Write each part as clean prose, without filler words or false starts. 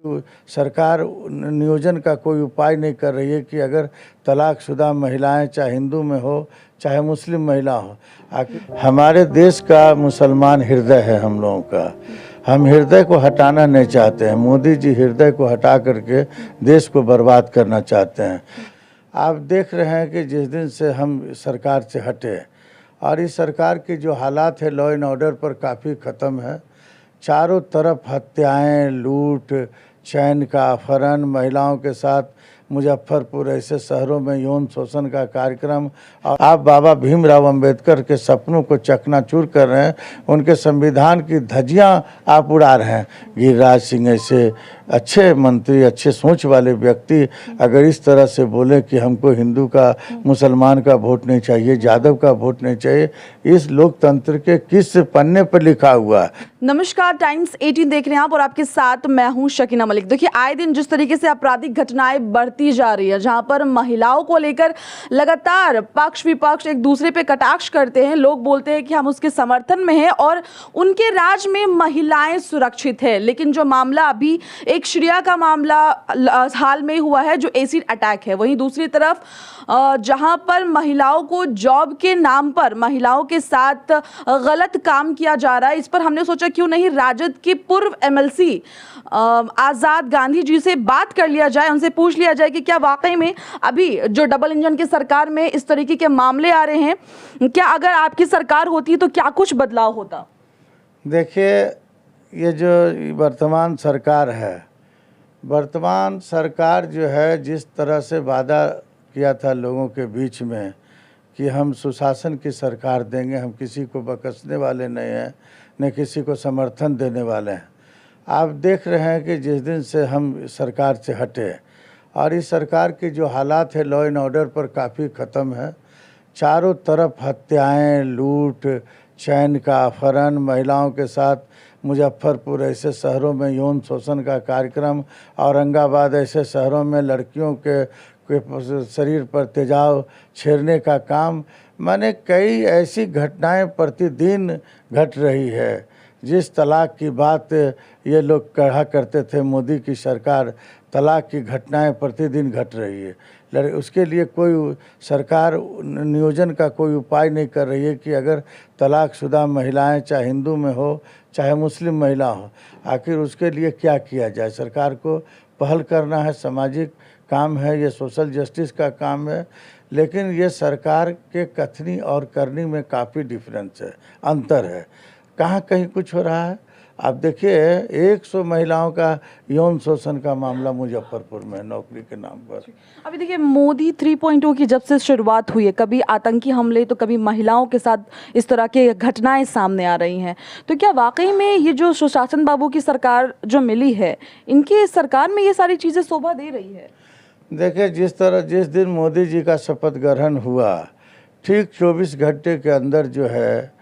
सरकार नियोजन का कोई उपाय नहीं कर रही है कि अगर तलाकशुदा महिलाएं चाहे हिंदू में हो चाहे मुस्लिम महिला हो, हमारे देश का मुसलमान हृदय है हम लोगों का। हम हृदय को हटाना नहीं चाहते हैं। मोदी जी हृदय को हटा करके देश को बर्बाद करना चाहते हैं। आप देख रहे हैं कि जिस दिन से हम सरकार से हटे और इस सरकार की जो हालात है लॉ एंड ऑर्डर पर काफ़ी ख़त्म है। चारों तरफ हत्याएं, लूट, चैन का अपहरण, महिलाओं के साथ मुजफ्फरपुर ऐसे शहरों में यौन शोषण का कार्यक्रम। और आप बाबा भीमराव अंबेडकर के सपनों को चकनाचूर कर रहे हैं। उनके संविधान की धज्जियां आप उड़ा रहे हैं। गिरिराज सिंह ऐसे अच्छे मंत्री, अच्छे सोच वाले व्यक्ति अगर इस तरह से बोले कि हमको हिंदू का, मुसलमान का वोट नहीं चाहिए, यादव का वोट नहीं चाहिए, इस लोकतंत्र के किस पन्ने पर लिखा हुआ है? नमस्कार, टाइम्स 18 देख रहे हैं आप और आपके साथ मैं हूं शकीना मलिक। देखिए, आए दिन जिस तरीके से आपराधिक घटनाएं बढ़ती जा रही है, जहां पर महिलाओं को लेकर लगातार पक्ष विपक्ष एक दूसरे पे कटाक्ष करते हैं, लोग बोलते हैं कि हम उसके समर्थन में हैं और उनके राज में महिलाएं सुरक्षित है। लेकिन जो मामला अभी एक श्रिया का मामला हाल में हुआ है जो एसिड अटैक है, वहीं दूसरी तरफ जहां पर महिलाओं को जॉब के नाम पर महिलाओं के साथ गलत काम किया जा रहा है, इस पर हमने सोचा क्यों नहीं राजद के पूर्व एमएलसी आजाद गांधी जी से बात कर लिया जाए, उनसे पूछ लिया जाए कि क्या वाकई में अभी जो डबल इंजन की सरकार में इस तरीके के मामले आ रहे हैं, क्या अगर आपकी सरकार होती तो क्या कुछ बदलाव होता? देखिए, ये जो वर्तमान सरकार है, वर्तमान सरकार जो है जिस तरह से वादा किया था लोगों के बीच में कि हम सुशासन की सरकार देंगे, हम किसी को बकसने वाले नहीं हैं, न किसी को समर्थन देने वाले हैं। आप देख रहे हैं कि जिस दिन से हम सरकार से हटे और इस सरकार की जो हालात है लॉ एंड ऑर्डर पर काफ़ी ख़त्म है। चारों तरफ हत्याएं, लूट, चैन का अपहरण, महिलाओं के साथ मुजफ्फरपुर ऐसे शहरों में यौन शोषण का कार्यक्रम, औरंगाबाद ऐसे शहरों में लड़कियों के शरीर पर तेजाब छेड़ने का काम, माने कई ऐसी घटनाएं प्रतिदिन घट रही है। जिस तलाक की बात ये लोग कहा करते थे, मोदी की सरकार, तलाक की घटनाएं प्रतिदिन घट रही है। उसके लिए कोई सरकार नियोजन का कोई उपाय नहीं कर रही है कि अगर तलाकशुदा महिलाएं चाहे हिंदू में हो चाहे मुस्लिम महिला हो, आखिर उसके लिए क्या किया जाए। सरकार को पहल करना है, सामाजिक काम है, ये सोशल जस्टिस का काम है, लेकिन ये सरकार के कथनी और करनी में काफ़ी डिफरेंस है, अंतर है। कहाँ कहीं कुछ हो रहा है। आप देखिए 100 महिलाओं का यौन शोषण का मामला मुजफ्फरपुर में नौकरी के नाम पर। अभी देखिए, मोदी 3.0 की जब से शुरुआत हुई है, कभी आतंकी हमले तो कभी महिलाओं के साथ इस तरह के घटनाएं सामने आ रही हैं, तो क्या वाकई में ये जो सुशासन बाबू की सरकार जो मिली है, इनकी सरकार में ये सारी चीज़ें शोभा दे रही है? देखिए, जिस दिन मोदी जी का शपथ ग्रहण हुआ, ठीक 24 घंटे के अंदर जो है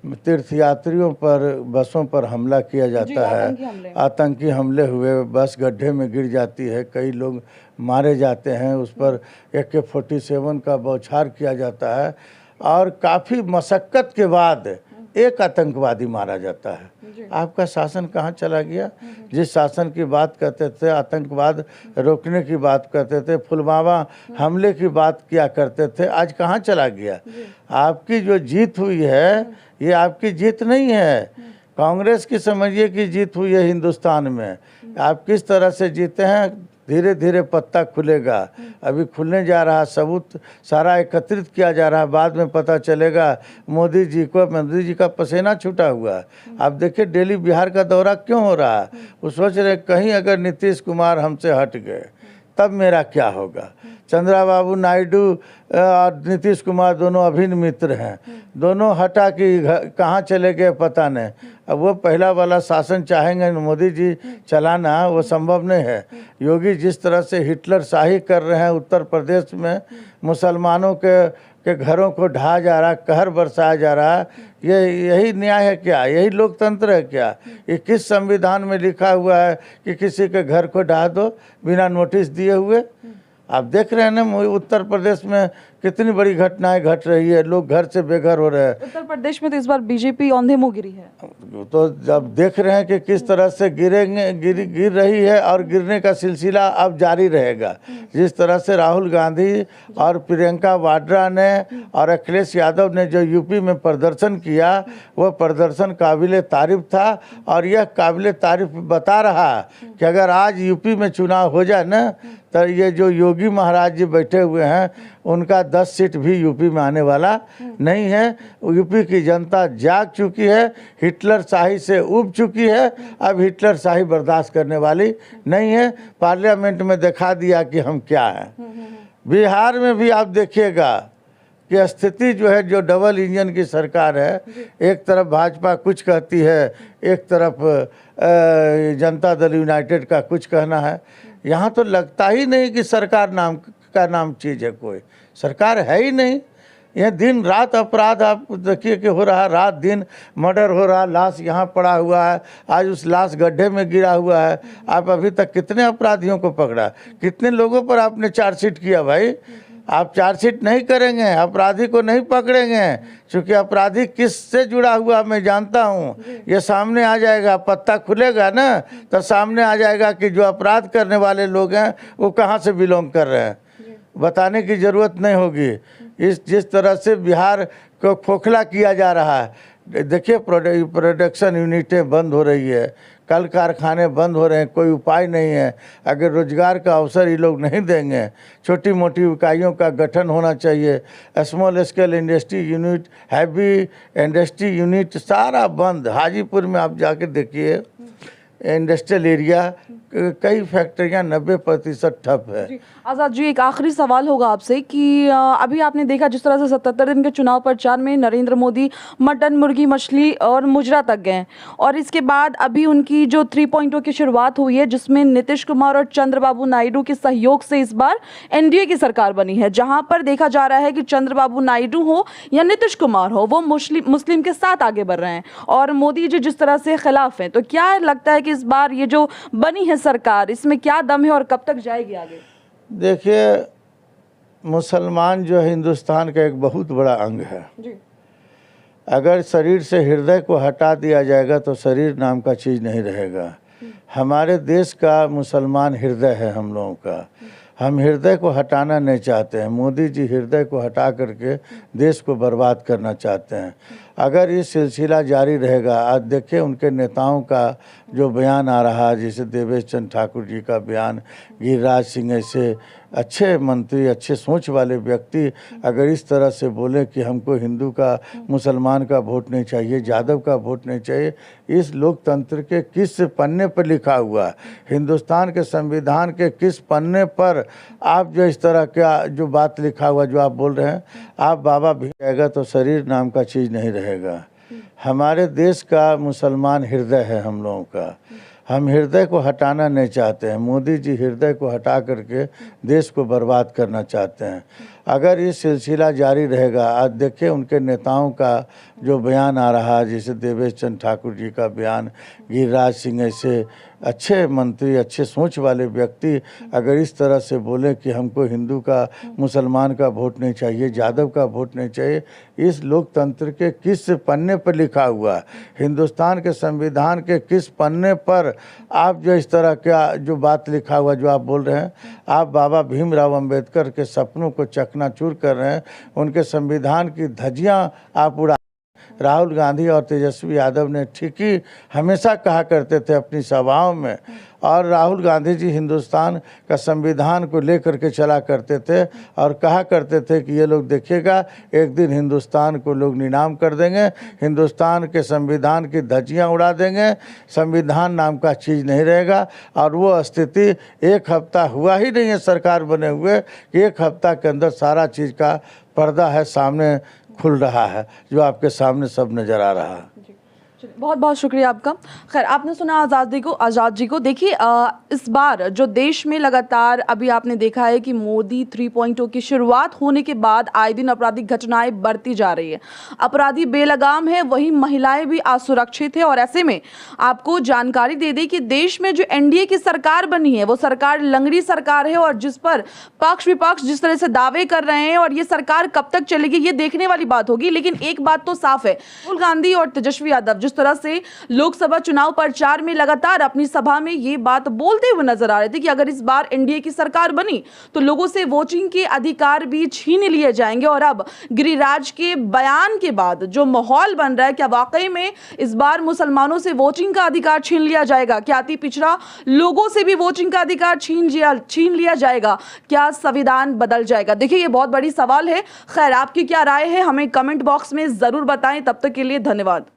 तीर्थयात्रियों पर, बसों पर हमला किया जाता है। आतंकी हमले हुए, बस गड्ढे में गिर जाती है, कई लोग मारे जाते हैं, उस पर AK-47 का बौछार किया जाता है और काफ़ी मशक्क़त के बाद एक आतंकवादी मारा जाता है। आपका शासन कहाँ चला गया? जिस शासन की बात करते थे, आतंकवाद रोकने की बात करते थे, पुलवामा हमले की बात किया करते थे, आज कहाँ चला गया? आपकी जो जीत हुई है ये आपकी जीत नहीं है, कांग्रेस की समझिए कि जीत हुई है हिंदुस्तान में। आप किस तरह से जीते हैं, धीरे धीरे पत्ता खुलेगा, अभी खुलने जा रहा, सबूत सारा एकत्रित किया जा रहा है, बाद में पता चलेगा। मोदी जी का पसीना छूटा हुआ है। आप देखिए दिल्ली बिहार का दौरा क्यों हो रहा है, वो सोच रहे कहीं अगर नीतीश कुमार हमसे हट गए तब मेरा क्या होगा। चंद्रबाबू नायडू और नीतीश कुमार दोनों अभिन्न मित्र हैं, दोनों हटा कि कहाँ चले गए पता नहीं। अब वो पहला वाला शासन चाहेंगे मोदी जी चलाना, वो संभव नहीं है। योगी जिस तरह से हिटलर शाही कर रहे हैं उत्तर प्रदेश में, मुसलमानों के घरों को ढाया जा रहा, कहर बरसाया जा रहा है, यही न्याय है क्या? यही लोकतंत्र है क्या? ये किस संविधान में लिखा हुआ है कि किसी के घर को ढा दो बिना नोटिस दिए हुए? आप देख रहे हैं ना उत्तर प्रदेश में कितनी बड़ी घटनाएं घट रही है, लोग घर से बेघर हो रहे हैं। उत्तर प्रदेश में तो इस बार बीजेपी औंधे मुंह गिरी है। तो जब देख रहे हैं कि किस तरह से गिर रही है और गिरने का सिलसिला अब जारी रहेगा। जिस तरह से राहुल गांधी और प्रियंका वाड्रा ने और अखिलेश यादव ने जो यूपी में प्रदर्शन किया, वह प्रदर्शन काबिले तारीफ था। और यह काबिले तारीफ बता रहा कि अगर आज यूपी में चुनाव हो जाए ना, तो ये जो योगी महाराज जी बैठे हुए हैं, उनका 10 सीट भी यूपी में आने वाला नहीं है। यूपी की जनता जाग चुकी है, हिटलर शाही से उब चुकी है। अब हिटलर शाही बर्दाश्त करने वाली नहीं है। पार्लियामेंट में दिखा दिया कि हम क्या हैं। बिहार में भी आप देखिएगा कि स्थिति जो है, जो डबल इंजन की सरकार है, एक तरफ भाजपा कुछ कहती है, एक तरफ जनता दल यूनाइटेड का कुछ कहना है। यहाँ तो लगता ही नहीं कि सरकार नाम चीज़ है, कोई सरकार है ही नहीं। यह दिन रात अपराध आप देखिए कि हो रहा, रात दिन मर्डर हो रहा, लाश यहाँ पड़ा हुआ है, आज उस लाश गड्ढे में गिरा हुआ है। आप अभी तक कितने अपराधियों को पकड़ा, कितने लोगों पर आपने चार्जशीट किया? भाई आप चार्जशीट नहीं करेंगे, अपराधी को नहीं पकड़ेंगे, क्योंकि अपराधी किससे जुड़ा हुआ मैं जानता हूँ। ये सामने आ जाएगा, पत्ता खुलेगा ना, तो सामने आ जाएगा कि जो अपराध करने वाले लोग हैं वो कहाँ से बिलोंग कर रहे हैं। बताने की ज़रूरत नहीं होगी। जिस तरह से बिहार को खोखला किया जा रहा है, देखिए प्रोडक्शन यूनिटें बंद हो रही है, कल कारखाने बंद हो रहे हैं, कोई उपाय नहीं है। अगर रोजगार का अवसर ये लोग नहीं देंगे, छोटी मोटी इकाइयों का गठन होना चाहिए। Small scale industry unit, heavy industry unit सारा बंद। हाजीपुर में आप जाके देखिए, इंडस्ट्रियल एरिया कई फैक्ट्रियां 90% ठप है। आज़ाद जी, एक आखिरी सवाल होगा आपसे कि अभी आपने देखा जिस तरह से 77 दिन के चुनाव प्रचार में नरेंद्र मोदी मटन, मुर्गी, मछली और मुजरा तक गए, और इसके बाद अभी उनकी जो 3.0 की शुरुआत हुई है, जिसमें नीतीश कुमार और चंद्रबाबू नायडू के सहयोग से इस बार एनडीए की सरकार बनी है, जहां पर देखा जा रहा है कि चंद्रबाबू नायडू हो या नीतीश कुमार हो, वो मुस्लिम के साथ आगे बढ़ रहे हैं और मोदी जी जिस तरह से खिलाफ हैं। तो क्या लगता है कि इस बार ये जो बनी है सरकार, इसमें क्या दम है और कब तक जाएगी आगे? देखिए, मुसलमान जो हिंदुस्तान का एक बहुत बड़ा अंग है जी। अगर शरीर से हृदय को हटा दिया जाएगा तो शरीर नाम का चीज़ नहीं रहेगा। हमारे देश का मुसलमान हृदय है हम लोगों का। हम हृदय को हटाना नहीं चाहते हैं। मोदी जी हृदय को हटा करके देश को बर्बाद करना चाहते हैं। अगर ये सिलसिला जारी रहेगा, आज देखिए उनके नेताओं का जो बयान आ रहा है, जैसे देवेश चंद्र ठाकुर जी का बयान, गिरिराज सिंह, ऐसे अच्छे मंत्री, अच्छे सोच वाले व्यक्ति अगर इस तरह से बोले कि हमको हिंदू का, मुसलमान का वोट नहीं चाहिए, यादव का वोट नहीं चाहिए, इस लोकतंत्र के किस पन्ने पर लिखा हुआ है? हिंदुस्तान के संविधान के किस पन्ने पर आप जो इस तरह का जो बात लिखा हुआ जो आप बोल रहे हैं, आप बाबा भी जाएगा तो शरीर नाम का चीज़ नहीं रहेगा। हमारे देश का मुसलमान हृदय है हम लोगों का। हम हृदय को हटाना नहीं चाहते हैं। मोदी जी हृदय को हटा करके देश को बर्बाद करना चाहते हैं। अगर ये सिलसिला जारी रहेगा, आज देखिए उनके नेताओं का जो बयान आ रहा है, जैसे देवेश चंद्र ठाकुर जी का बयान, गिरिराज सिंह, ऐसे अच्छे मंत्री, अच्छे सोच वाले व्यक्ति अगर इस तरह से बोले कि हमको हिंदू का, मुसलमान का वोट नहीं चाहिए, यादव का वोट नहीं चाहिए, इस लोकतंत्र के किस पन्ने पर लिखा हुआ है? हिंदुस्तान के संविधान के किस पन्ने पर आप जो इस तरह का जो बात लिखा हुआ जो आप बोल रहे हैं, आप बाबा भीमराव अंबेडकर के सपनों को चकनाचूर कर रहे हैं। उनके संविधान की धज्जियां आप उड़ा। राहुल गांधी और तेजस्वी यादव ने ठीक ही हमेशा कहा करते थे अपनी सभाओं में, और राहुल गांधी जी हिंदुस्तान का संविधान को लेकर के चला करते थे और कहा करते थे कि ये लोग देखिएगा एक दिन हिंदुस्तान को लोग नीलाम कर देंगे, हिंदुस्तान के संविधान की धज्जियां उड़ा देंगे, संविधान नाम का चीज़ नहीं रहेगा। और वो स्थिति एक हफ्ता हुआ ही नहीं है सरकार बने हुए कि एक हफ्ता के अंदर सारा चीज़ का पर्दा है सामने खुल रहा है, जो आपके सामने सब नज़र आ रहा है। बहुत बहुत शुक्रिया आपका। खैर, आपने सुना आज़ाद जी को। देखिए, इस बार जो देश में लगातार अभी आपने देखा है कि मोदी 3.0 की शुरुआत होने के बाद आए दिन आपराधिक घटनाएं बढ़ती जा रही है। अपराधी बेलगाम है, वहीं महिलाएं भी असुरक्षित है। और ऐसे में आपको जानकारी दे दें कि देश में जो एनडीए की सरकार बनी है वो सरकार लंगड़ी सरकार है, और जिस पर पक्ष विपक्ष जिस तरह से दावे कर रहे हैं, और ये सरकार कब तक चलेगी ये देखने वाली बात होगी। लेकिन एक बात तो साफ है, राहुल गांधी और तेजस्वी यादव जिस तरह से लोकसभा चुनाव प्रचार में लगातार अपनी सभा में ये बात बोलते हुए नजर आ रहे थे कि अगर इस बार एनडीए की सरकार बनी तो लोगों से वोटिंग के अधिकार भी छीन लिए जाएंगे। और अब गिरिराज के बयान के बाद जो माहौल बन रहा है, क्या वाकई में इस बार मुसलमानों से वोटिंग का अधिकार छीन लिया जाएगा? क्या अति पिछड़ा लोगों से भी वोटिंग का अधिकार छीन लिया जाएगा? क्या संविधान बदल जाएगा? देखिए, ये बहुत बड़ी सवाल है। खैर, आपकी क्या राय है हमें कमेंट बॉक्स में जरूर बताएं। तब तक के लिए धन्यवाद।